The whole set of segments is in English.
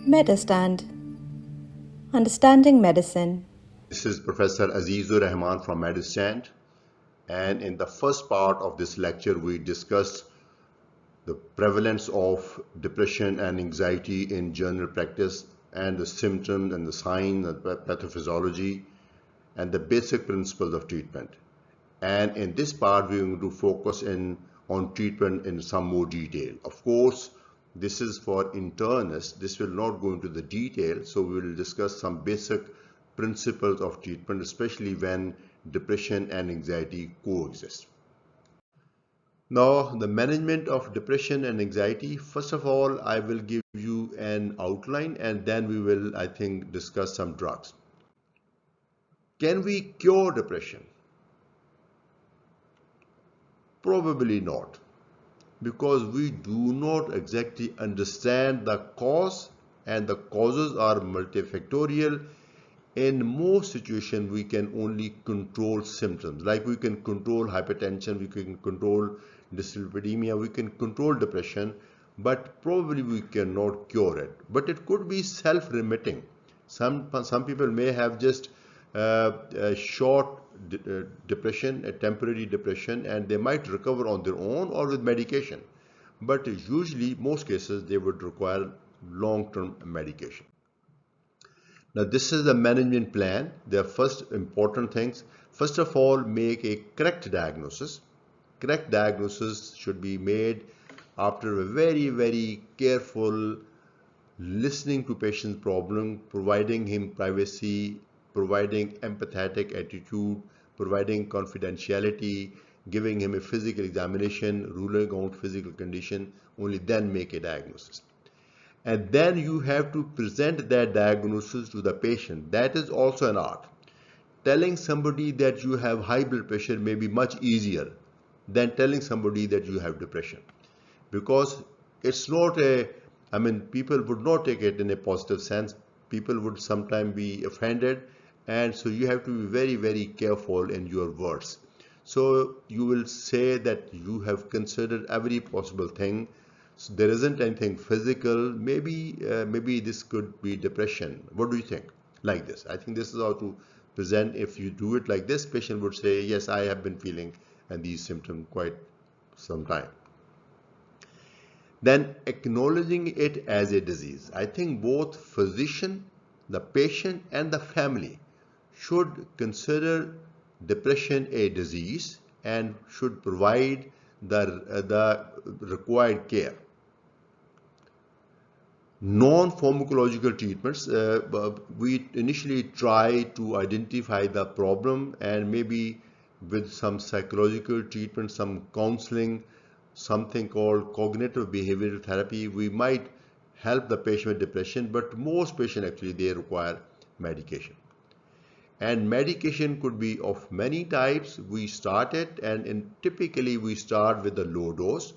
Medurstand Understanding Medicine. This is Professor Aziz Rehman from Medurstand, and in the first part of this lecture we discussed the prevalence of depression and anxiety in general practice and the symptoms and the signs and pathophysiology and the basic principles of treatment. And in this part we are going to focus on treatment in some more detail. Of course, this is for internists. This will not go into the detail, so we will discuss some basic principles of treatment, especially when depression and anxiety coexist. Now, the management of depression and anxiety. First of all, I will give you an outline and then we will, I think, discuss some drugs. Can we cure depression? Probably not, because we do not exactly understand the cause, and the causes are multifactorial. In most situations, we can only control symptoms. Like we can control hypertension, we can control dyslipidemia, we can control depression, but probably we cannot cure it. But it could be self-remitting. Some people may have just a short depression, a temporary depression, and they might recover on their own or with medication. But usually, most cases, they would require long-term medication. Now, this is the management plan. There are first important things. First of all, make a correct diagnosis. Correct diagnosis should be made after a very, very careful listening to patient's problem, providing him privacy, providing empathetic attitude, providing confidentiality, giving him a physical examination, ruling out physical condition, only then make a diagnosis. And then you have to present that diagnosis to the patient. That is also an art. Telling somebody that you have high blood pressure may be much easier than telling somebody that you have depression, because it's not people would not take it in a positive sense. People would sometimes be offended, and so you have to be very, very careful in your words. So you will say that you have considered every possible thing. So there isn't anything physical. Maybe this could be depression. What do you think? Like this. I think this is how to present. If you do it like this, patient would say, yes, I have been feeling and these symptoms quite some time. Then acknowledging it as a disease. I think both physician, the patient, and the family should consider depression a disease and should provide the required care. Non-pharmacological treatments, we initially try to identify the problem, and maybe with some psychological treatment, some counseling, something called cognitive behavioral therapy, we might help the patient with depression, but most patients actually they require medication. And medication could be of many types. We start it, and typically we start with a low dose.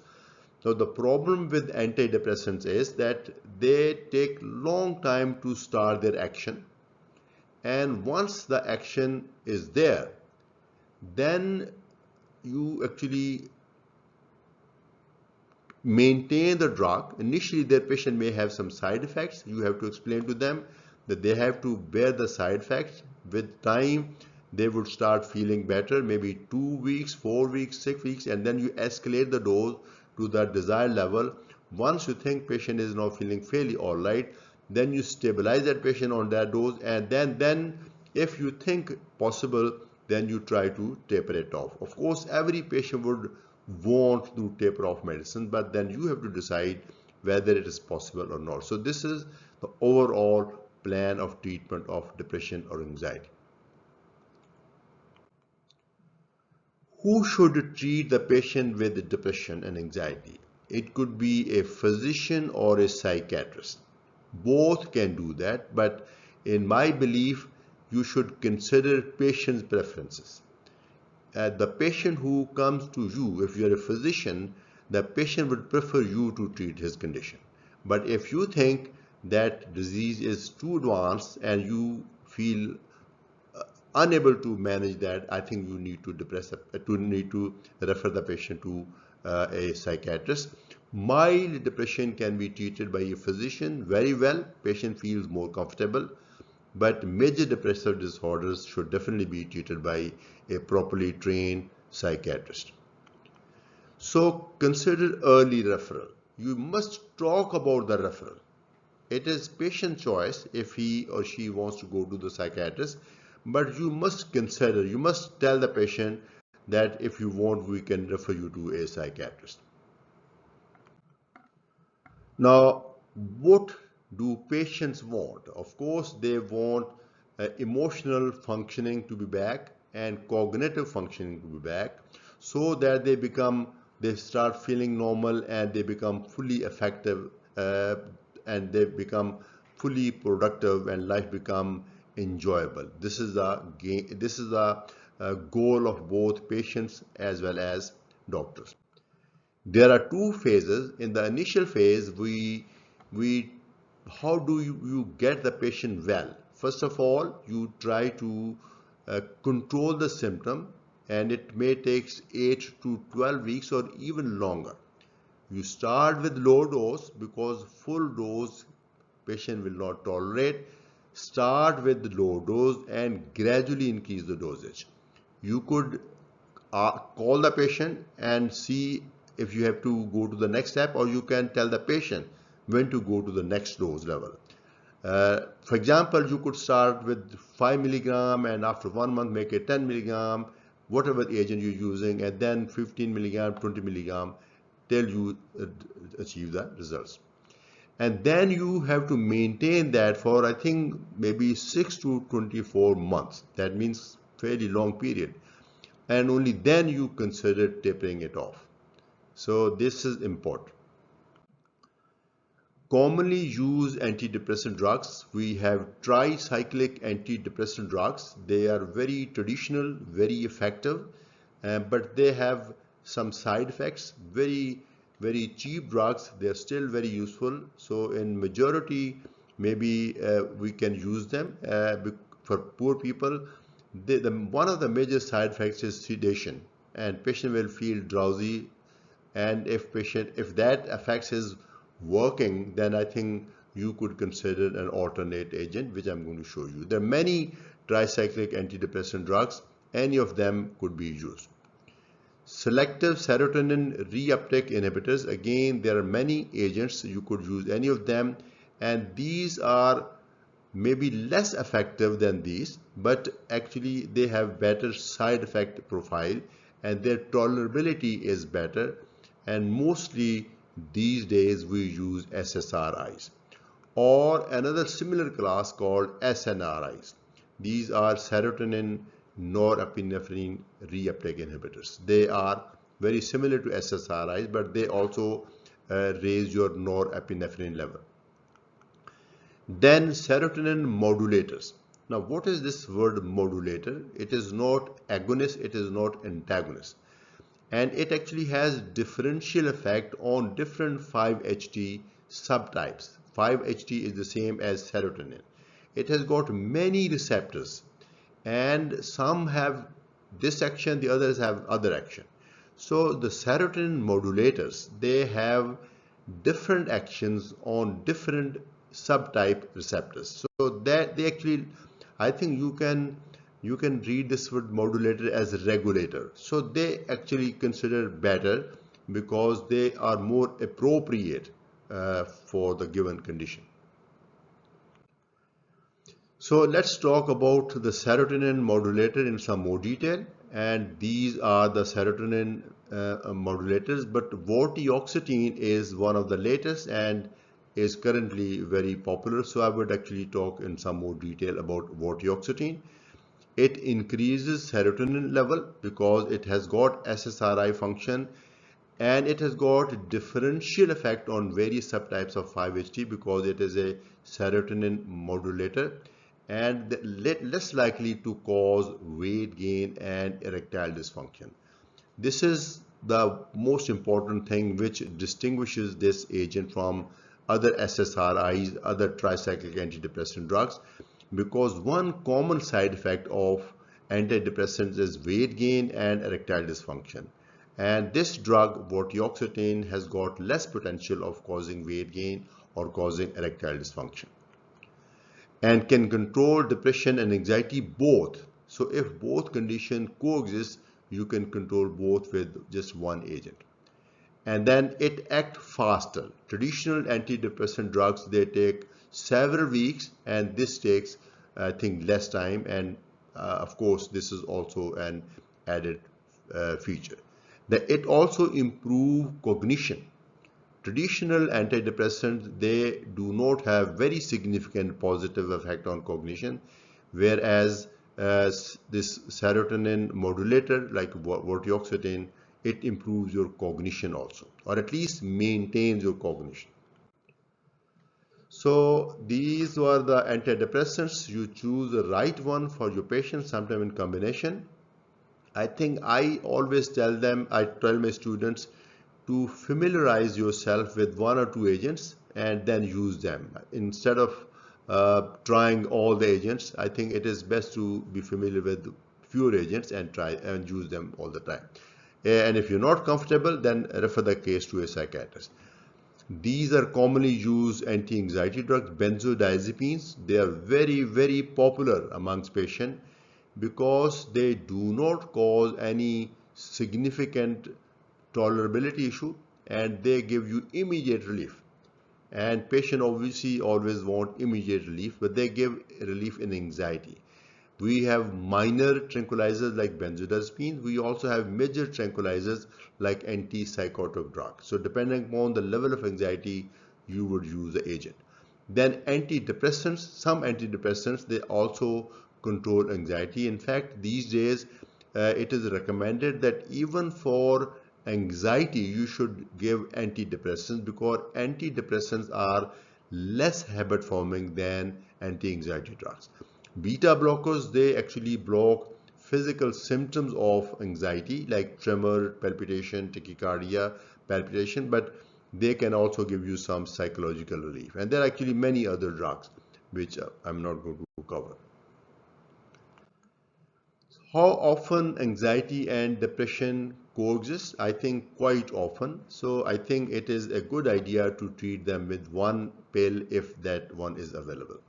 So the problem with antidepressants is that they take long time to start their action. And once the action is there, then you actually maintain the drug. Initially, their patient may have some side effects. You have to explain to them that they have to bear the side effects. With time, they would start feeling better, maybe 2 weeks, 4 weeks, 6 weeks, and then you escalate the dose to the desired level. Once you think patient is now feeling fairly all right, then you stabilize that patient on that dose, and then if you think possible, then you try to taper it off. Of course, every patient would want to taper off medicine, but then you have to decide whether it is possible or not. So this is the overall plan of treatment of depression or anxiety. Who should treat the patient with depression and anxiety? It could be a physician or a psychiatrist. Both can do that, but in my belief, you should consider patient's preferences. The patient who comes to you, if you're a physician, the patient would prefer you to treat his condition. But if you think that disease is too advanced and you feel unable to manage that, I think you need to refer the patient to a psychiatrist. Mild depression can be treated by a physician very well. Patient feels more comfortable. But major depressive disorders should definitely be treated by a properly trained psychiatrist. So consider early referral. You must talk about the referral. It is patient choice if he or she wants to go to the psychiatrist, but you must consider, you must tell the patient that if you want, we can refer you to a psychiatrist. Now, what do patients want? Of course, they want emotional functioning to be back and cognitive functioning to be back, so that they start feeling normal and they become fully effective, and they become fully productive and life become enjoyable. This is the goal of both patients as well as doctors. There are two phases. In the initial phase, we how do you get the patient well? First of all, you try to control the symptom, and it may take 8 to 12 weeks or even longer. You start with low dose because full dose patient will not tolerate. Start with low dose and gradually increase the dosage. You could call the patient and see if you have to go to the next step, or you can tell the patient when to go to the next dose level. For example, you could start with 5 milligram and after 1 month make it 10 milligram, whatever agent you're using, and then 15 milligram, 20 milligram till you achieve the results. And then you have to maintain that for, I think, maybe 6 to 24 months. That means fairly long period. And only then you consider tapering it off. So this is important. Commonly used antidepressant drugs, we have tricyclic antidepressant drugs. They are very traditional, very effective, but they have some side effects. Very cheap drugs, they are still very useful. So in majority, maybe we can use them. For poor people, one of the major side effects is sedation, and patient will feel drowsy. And if that affects his working, then I think you could consider an alternate agent, which I'm going to show you. There are many tricyclic antidepressant drugs. Any of them could be used. Selective serotonin reuptake inhibitors, again, there are many agents. You could use any of them, and these are maybe less effective than these, but actually they have better side effect profile and their tolerability is better. And mostly these days we use SSRIs or another similar class called SNRIs. These are serotonin norepinephrine reuptake inhibitors. They are very similar to SSRIs, but they also raise your norepinephrine level. Then serotonin modulators. Now, what is this word modulator? It is not agonist, it is not antagonist. And it actually has differential effect on different 5-HT subtypes. 5-HT is the same as serotonin. It has got many receptors, and some have this action, the others have other action. So the serotonin modulators, they have different actions on different subtype receptors. So that they actually, I think you can read this word modulator as a regulator. So they actually consider better because they are more appropriate for the given condition. So let's talk about the serotonin modulator in some more detail. And these are the serotonin modulators, but vortioxetine is one of the latest and is currently very popular. So I would actually talk in some more detail about vortioxetine. It increases serotonin level because it has got SSRI function, and it has got differential effect on various subtypes of 5-HT because it is a serotonin modulator and less likely to cause weight gain and erectile dysfunction. This is the most important thing which distinguishes this agent from other SSRIs, other tricyclic antidepressant drugs, because one common side effect of antidepressants is weight gain and erectile dysfunction. And this drug, vortioxetine, has got less potential of causing weight gain or causing erectile dysfunction, and can control depression and anxiety both. So if both conditions coexist, you can control both with just one agent. And then it acts faster. Traditional antidepressant drugs, they take several weeks, and this takes, I think, less time. And of course, this is also an added feature. That it also improves cognition. Traditional antidepressants, they do not have very significant positive effect on cognition, whereas this serotonin modulator like vortioxetine, it improves your cognition also, or at least maintains your cognition. So these were the antidepressants. You choose the right one for your patient, sometime in combination. I think I always I tell my students to familiarize yourself with one or two agents and then use them. Instead of trying all the agents, I think it is best to be familiar with fewer agents and try and use them all the time. And if you're not comfortable, then refer the case to a psychiatrist. These are commonly used anti-anxiety drugs, benzodiazepines. They are very, very popular amongst patients because they do not cause any significant tolerability issue, and they give you immediate relief. And patient obviously always want immediate relief, but they give relief in anxiety. We have minor tranquilizers like benzodiazepines. We also have major tranquilizers like antipsychotic drugs. So depending upon the level of anxiety, you would use the agent. Then antidepressants, some antidepressants, they also control anxiety. In fact, these days, it is recommended that even for anxiety, you should give antidepressants because antidepressants are less habit forming than anti-anxiety drugs. Beta blockers, they actually block physical symptoms of anxiety like tremor, palpitation, tachycardia, palpitation, but they can also give you some psychological relief. And there are actually many other drugs which I'm not going to cover. How often anxiety and depression coexist? I think quite often. So I think it is a good idea to treat them with one pill if that one is available.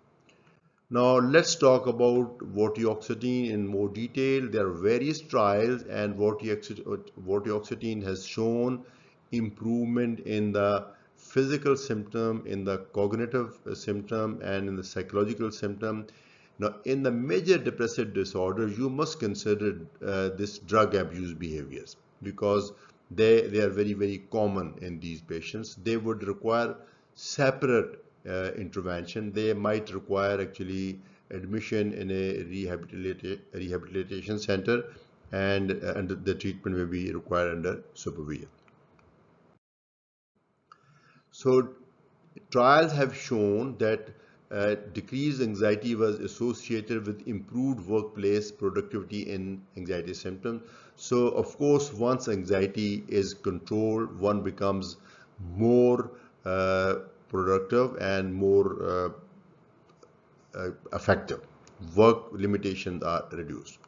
Now let's talk about vortioxetine in more detail. There are various trials, and vortioxetine has shown improvement in the physical symptom, in the cognitive symptom, and in the psychological symptom. Now, in the major depressive disorder, you must consider this drug abuse behaviors because they are very, very common in these patients. They would require separate intervention. They might require actually admission in a rehabilitation center, and the treatment may be required under supervision. So trials have shown that decreased anxiety was associated with improved workplace productivity in anxiety symptoms. So of course, once anxiety is controlled, one becomes more productive and more effective. Work limitations are reduced.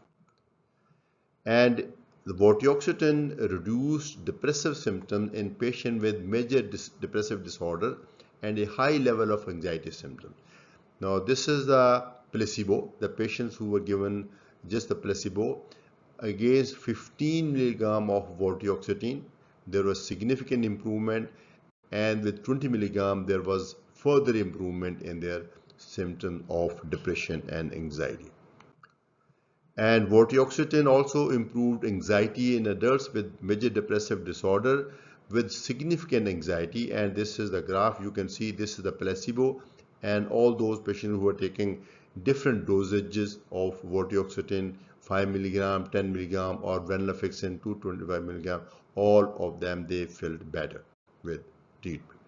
And the vortioxetine reduced depressive symptoms in patients with major depressive disorder and a high level of anxiety symptoms. Now, this is the placebo, the patients who were given just the placebo against 15 milligram of vortioxetine. There was significant improvement, and with 20 milligram, there was further improvement in their symptoms of depression and anxiety. And vortioxetine also improved anxiety in adults with major depressive disorder with significant anxiety. And this is the graph. You can see this is the placebo, and all those patients who were taking different dosages of vortioxetine, 5 milligram, 10 milligram, or venlafaxine 225 milligram, all of them, they felt better with treatment.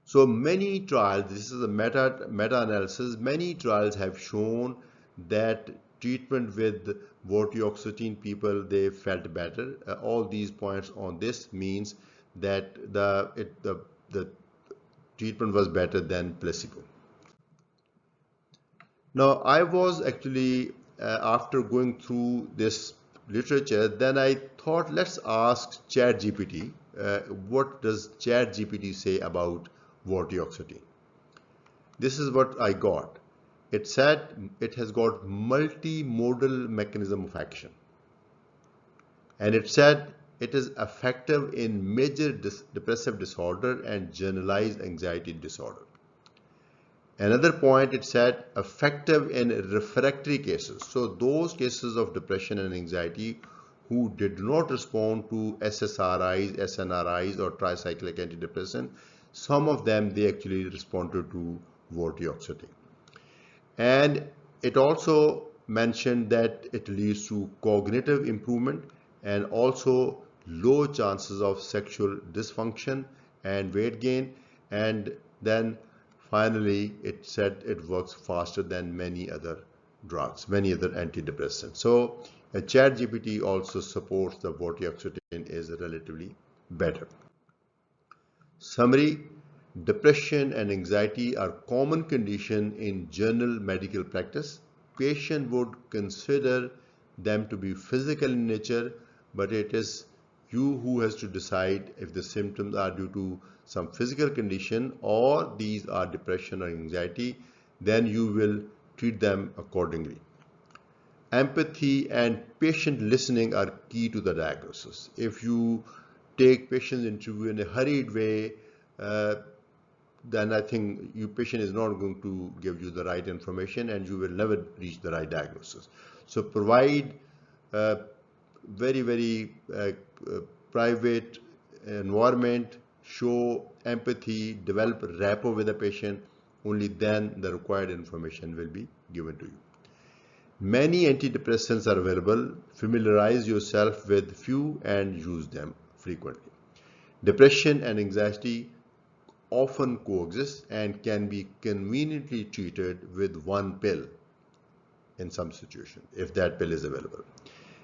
So many trials, this is a meta-analysis, many trials have shown that treatment with vortioxetine, people, they felt better. All these points on this means that the treatment was better than placebo. Now, I was actually, after going through this literature, then I thought let's ask ChatGPT. What does ChatGPT say about vortioxetine? This is what I got. It said it has got multimodal mechanism of action. And it said it is effective in major depressive disorder and generalized anxiety disorder. Another point, it said effective in refractory cases. So those cases of depression and anxiety who did not respond to SSRIs, SNRIs or tricyclic antidepressant, some of them they actually responded to vortioxetine. And it also mentioned that it leads to cognitive improvement and also low chances of sexual dysfunction and weight gain. And then finally, it said it works faster than many other drugs, many other antidepressants. So ChatGPT also supports the vortioxetine is relatively better. Summary: depression and anxiety are common conditions in general medical practice. Patient would consider them to be physical in nature, but it is you who has to decide if the symptoms are due to some physical condition or these are depression or anxiety, then you will treat them accordingly. Empathy and patient listening are key to the diagnosis. If you take patient's interview in a hurried way, then I think your patient is not going to give you the right information and you will never reach the right diagnosis. So provide very private environment, show empathy, develop rapport with the patient. Only then the required information will be given to you. Many antidepressants are available. Familiarize yourself with few and use them frequently. Depression and anxiety often coexist and can be conveniently treated with one pill in some situations, if that pill is available.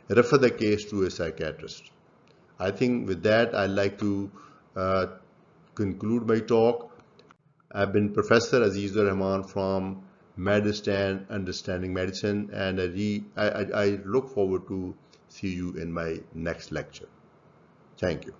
Refer the case to a psychiatrist. I think with that, I'd like to conclude my talk. I've been Professor Aziz Rehman from Medurstand-Understanding Medicine, and I look forward to see you in my next lecture. Thank you.